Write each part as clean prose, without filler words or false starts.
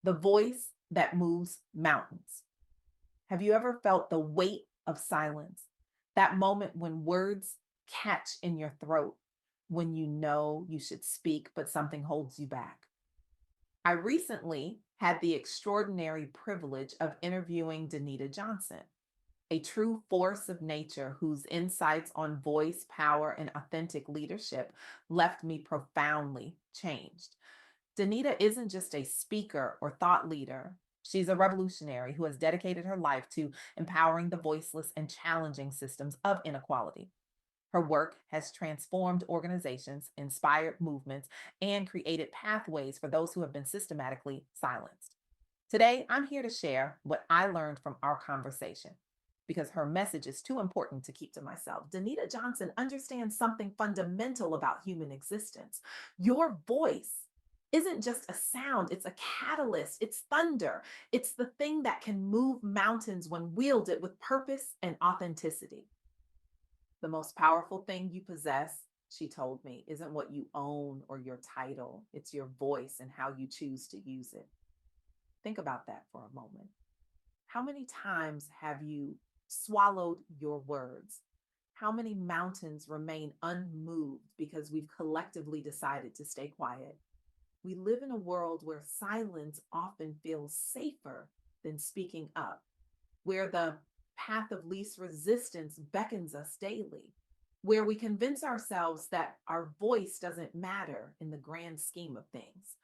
the voice that moves mountains. Have you ever felt the weight of silence? That moment when words catch in your throat, when you know you should speak, but something holds you back. I recently had the extraordinary privilege of interviewing Danita Johnson, a true force of nature whose insights on voice, power, and authentic leadership left me profoundly changed. Danita isn't just a speaker or thought leader. She's a revolutionary who has dedicated her life to empowering the voiceless and challenging systems of inequality. Her work has transformed organizations, inspired movements, and created pathways for those who have been systematically silenced. Today, I'm here to share what I learned from our conversation because her message is too important to keep to myself. Danita Johnson understands something fundamental about human existence. Your voice isn't just a sound, it's a catalyst, it's thunder, it's the thing that can move mountains when wielded with purpose and authenticity. The most powerful thing you possess, she told me, isn't what you own or your title, it's your voice and how you choose to use it. Think about that for a moment. How many times have you swallowed your words? How many mountains remain unmoved because we've collectively decided to stay quiet? We live in a world where silence often feels safer than speaking up, where the path of least resistance beckons us daily, where we convince ourselves that our voice doesn't matter in the grand scheme of things.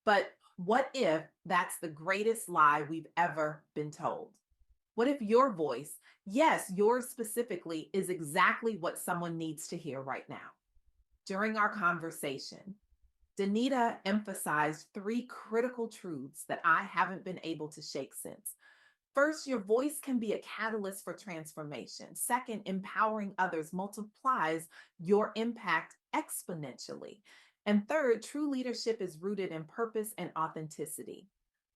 But what if that's the greatest lie we've ever been told? What if your voice, yes, yours specifically, is exactly what someone needs to hear right now? During our conversation, Danita emphasized three critical truths that I haven't been able to shake since. First, your voice can be a catalyst for transformation. Second, empowering others multiplies your impact exponentially. And third, true leadership is rooted in purpose and authenticity.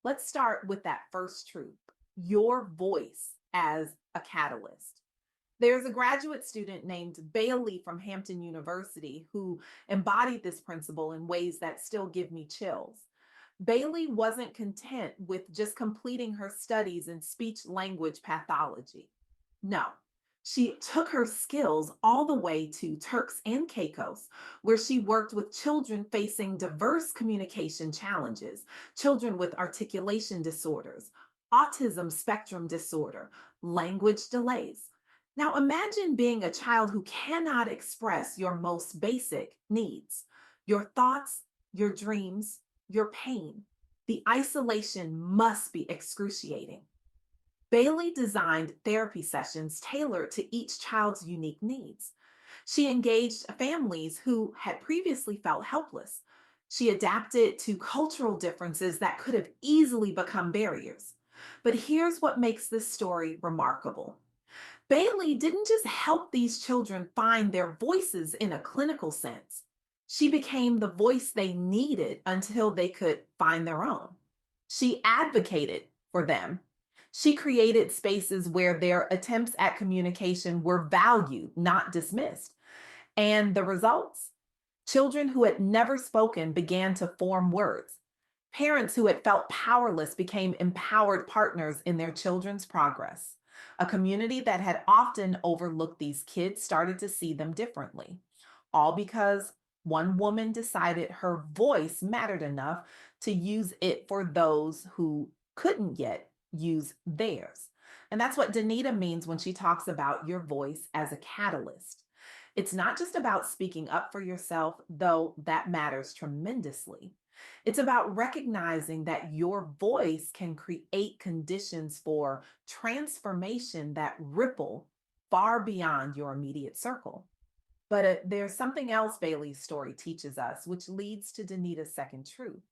Let's start with that first truth, your voice as a catalyst. There's a graduate student named Bailey from Hampton University who embodied this principle in ways that still give me chills. Bailey wasn't content with just completing her studies in speech language pathology. No, she took her skills all the way to Turks and Caicos, where she worked with children facing diverse communication challenges, children with articulation disorders, autism spectrum disorder, language delays. Now imagine being a child who cannot express your most basic needs, your thoughts, your dreams, your pain. The isolation must be excruciating. Bailey designed therapy sessions tailored to each child's unique needs. She engaged families who had previously felt helpless. She adapted to cultural differences that could have easily become barriers. But here's what makes this story remarkable. Bailey didn't just help these children find their voices in a clinical sense. She became the voice they needed until they could find their own. She advocated for them. She created spaces where their attempts at communication were valued, not dismissed. And the results? Children who had never spoken began to form words. Parents who had felt powerless became empowered partners in their children's progress. A community that had often overlooked these kids started to see them differently, all because one woman decided her voice mattered enough to use it for those who couldn't yet use theirs. And that's what Danita means when she talks about your voice as a catalyst. It's not just about speaking up for yourself, though that matters tremendously. It's about recognizing that your voice can create conditions for transformation that ripple far beyond your immediate circle. But there's something else Bailey's story teaches us, which leads to Danita's second truth.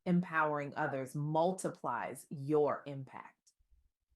Empowering others multiplies your impact.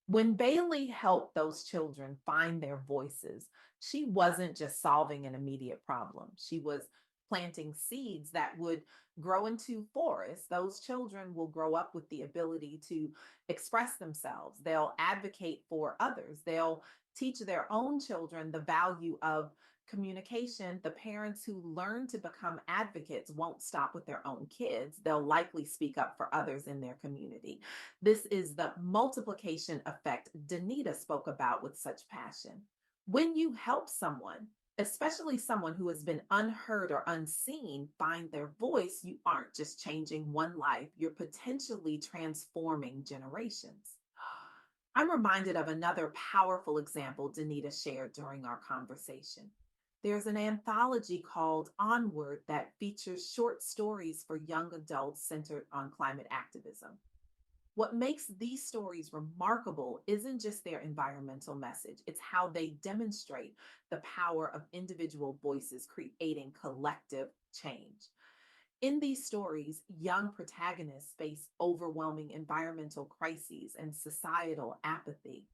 When Bailey helped those children find their voices, she wasn't just solving an immediate problem. She was planting seeds that would grow into forests. Those children will grow up with the ability to express themselves. They'll advocate for others. They'll teach their own children the value of Communication, the parents who learn to become advocates won't stop with their own kids. They'll likely speak up for others in their community. This is the multiplication effect Danita spoke about with such passion. When you help someone, especially someone who has been unheard or unseen, find their voice, you aren't just changing one life, you're potentially transforming generations. I'm reminded of another powerful example Danita shared during our conversation. There's an anthology called Onward that features short stories for young adults centered on climate activism. What makes these stories remarkable isn't just their environmental message, it's how they demonstrate the power of individual voices creating collective change. In these stories, young protagonists face overwhelming environmental crises and societal apathy.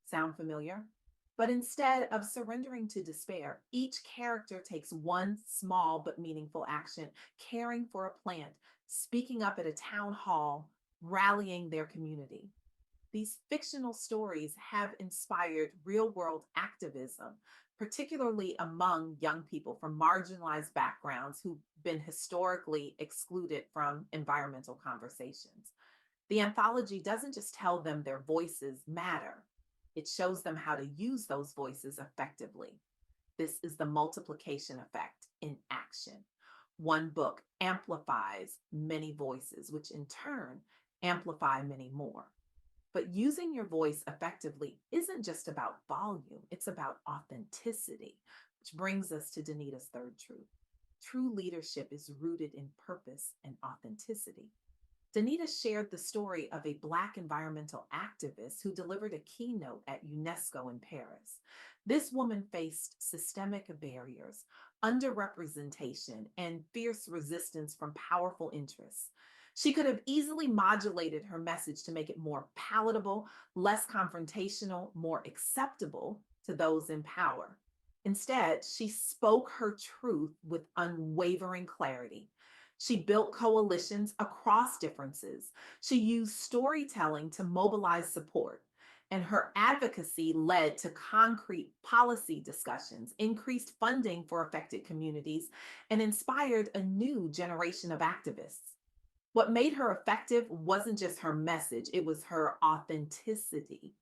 Sound familiar? But instead of surrendering to despair, each character takes one small but meaningful action, caring for a plant, speaking up at a town hall, rallying their community. These fictional stories have inspired real world activism, particularly among young people from marginalized backgrounds who've been historically excluded from environmental conversations. The anthology doesn't just tell them their voices matter, it shows them how to use those voices effectively. This is the multiplication effect in action. One book amplifies many voices, which in turn amplify many more. But using your voice effectively isn't just about volume, it's about authenticity, which brings us to Danita's third truth. True leadership is rooted in purpose and authenticity. Danita shared the story of a Black environmental activist who delivered a keynote at UNESCO in Paris. This woman faced systemic barriers, underrepresentation, and fierce resistance from powerful interests. She could have easily modulated her message to make it more palatable, less confrontational, more acceptable to those in power. Instead, she spoke her truth with unwavering clarity. She built coalitions across differences. She used storytelling to mobilize support. And her advocacy led to concrete policy discussions, increased funding for affected communities, and inspired a new generation of activists. What made her effective wasn't just her message, it was her authenticity.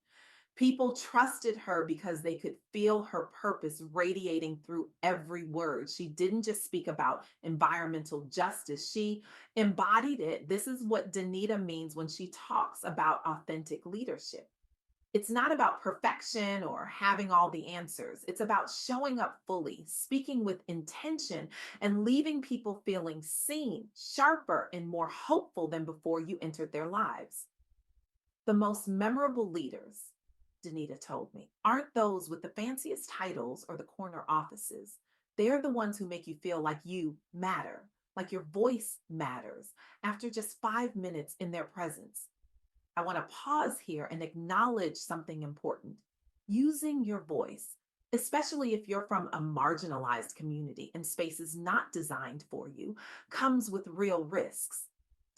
People trusted her because they could feel her purpose radiating through every word. She didn't just speak about environmental justice, she embodied it. This is what Danita means when she talks about authentic leadership. It's not about perfection or having all the answers. It's about showing up fully, speaking with intention, and leaving people feeling seen, sharper, and more hopeful than before you entered their lives. The most memorable leaders, Danita told me, aren't those with the fanciest titles or the corner offices. They're the ones who make you feel like you matter, like your voice matters after just 5 minutes in their presence. I want to pause here and acknowledge something important. Using your voice, especially if you're from a marginalized community and space is not designed for you, comes with real risks.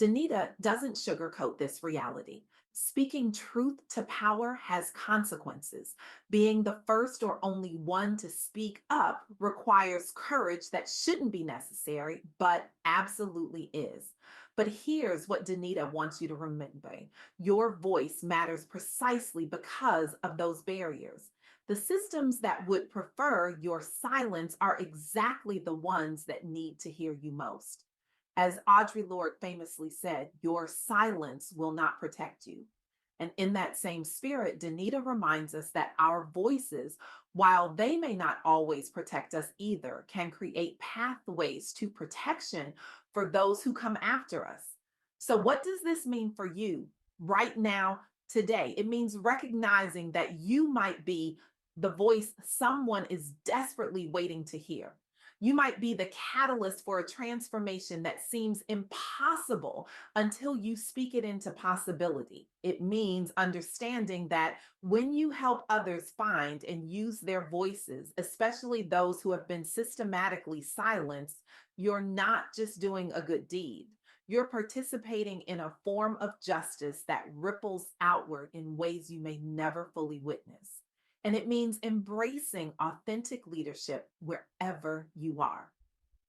Danita doesn't sugarcoat this reality. Speaking truth to power has consequences. Being the first or only one to speak up requires courage that shouldn't be necessary, but absolutely is. But here's what Danita wants you to remember: your voice matters precisely because of those barriers. The systems that would prefer your silence are exactly the ones that need to hear you most. As Audre Lorde famously said, your silence will not protect you. And in that same spirit, Danita reminds us that our voices, while they may not always protect us either, can create pathways to protection for those who come after us. So, what does this mean for you right now, today? It means recognizing that you might be the voice someone is desperately waiting to hear. You might be the catalyst for a transformation that seems impossible until you speak it into possibility. It means understanding that when you help others find and use their voices, especially those who have been systematically silenced, you're not just doing a good deed. You're participating in a form of justice that ripples outward in ways you may never fully witness. And it means embracing authentic leadership wherever you are,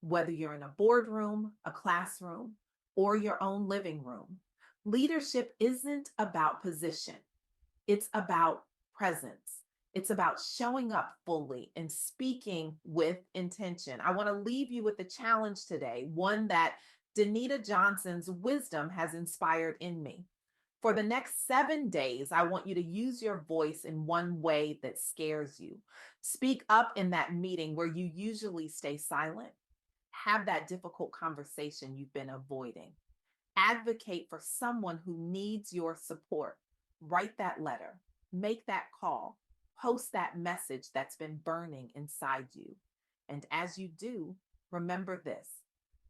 whether you're in a boardroom, a classroom, or your own living room. Leadership isn't about position, it's about presence. It's about showing up fully and speaking with intention. I want to leave you with a challenge today, one that Danita Johnson's wisdom has inspired in me. For the next 7 days, I want you to use your voice in one way that scares you. Speak up in that meeting where you usually stay silent. Have that difficult conversation you've been avoiding. Advocate for someone who needs your support. Write that letter, make that call, post that message that's been burning inside you. And as you do, remember this: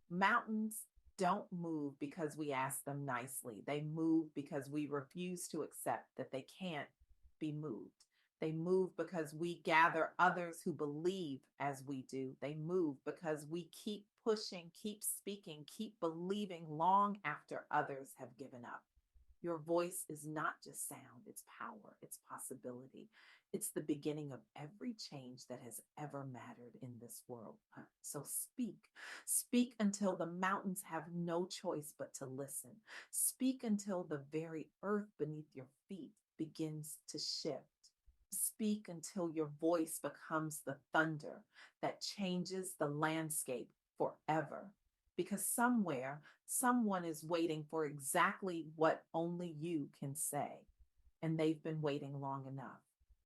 mountains don't move because we ask them nicely. They move because we refuse to accept that they can't be moved. They move because we gather others who believe as we do. They move because we keep pushing, keep speaking, keep believing long after others have given up. Your voice is not just sound, it's power, it's possibility. It's the beginning of every change that has ever mattered in this world. So speak. Speak until the mountains have no choice but to listen. Speak until the very earth beneath your feet begins to shift. Speak until your voice becomes the thunder that changes the landscape forever. Because somewhere, someone is waiting for exactly what only you can say. And they've been waiting long enough.